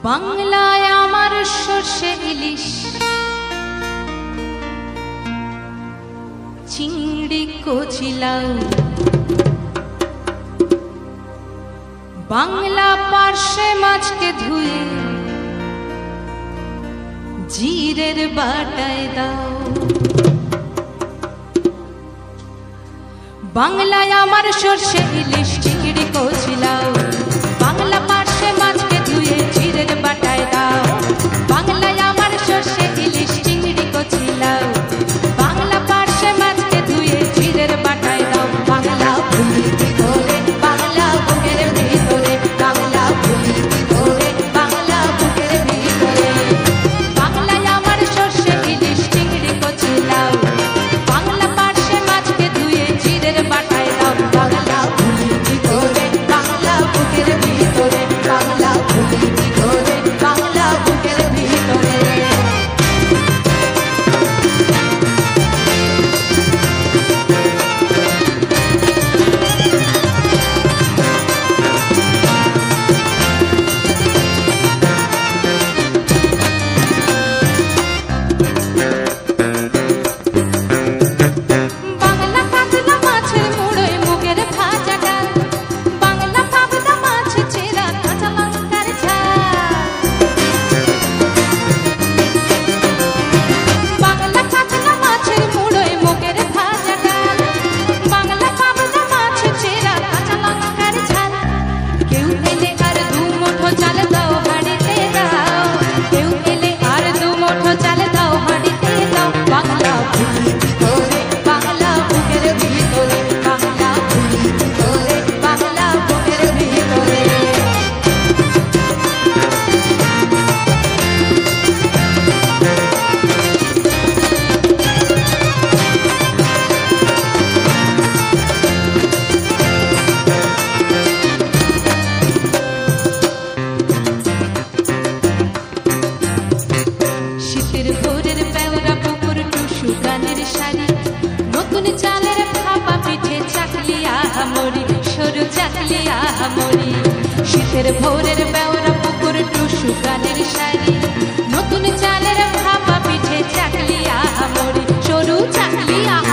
বাংলায় আমার সর্ষে ইলিশ চিংড়ি কচি লাউ, বাংলা পার্শে মাছকে ধুয়ে জিরের বাটায় দাও। বাংলায় আমার সর্ষে ইলিশ চিংড়ি কচি লাউ, বাংলা পার্শে মাছকে ধুয়ে জিরের বাটায় দাও। বাংলায় আমার সর্ষে ইলিশ চিংড়ি কচি লাউ, বাংলা পার্শে মাছকে ধুয়ে জিরের বাটায় দাও। বাংলা ভুলি করে বাংলা বুকের ভিতরে, বাংলা ভুলি করে বাংলা বুকের ভিতরে। বাংলায় আমার সর্ষে ইলিশ চিংড়ি কচি লাউ, বাংলা পার্শে মাছকে ধুয়ে জিরের বাটায় দাও। বাংলা ভুলি করে বাংলা বুকের ভিতরে, বাংলা ভুলি করে বাংলা বুকের ভিতরে। বাংলা কাতলা মাছের মুড়োয় মুগের ভাজা ডাল, বাংলা পাবদা মাছ চেরা কাঁচা লঙ্কার ঝাল। বাংলা কাতলা মাছের মুড়োয় মুগের ভাজা ডাল, বাংলা পাবদা মাছ চেরা কাঁচা লঙ্কার ঝাল। কেউ এলে আর দু মুঠো চাল দাও হাঁড়িতে দাও, কেউ এলে আর দু মুঠো চাল দাও হাঁড়িতে দাও। বাংলা ভুলি করে বাংলা বুকের ভিতরে, বাংলা ভুলি করে বাংলা বুকের ভিতরে। শীতের ভোরের পেওরা পুকুর টুসু গানের শাড়ি, নতুন চালের ভাপা পিঠে চাকলি আহামরি, সরু চাকলি আহামরি। শীতের ভোরের পেওরা পুকুর টুসু গানের শাড়ি, নতুন চালের ভাপা পিঠে চাকলি আহামরি, সরু চাকলি আহামরি।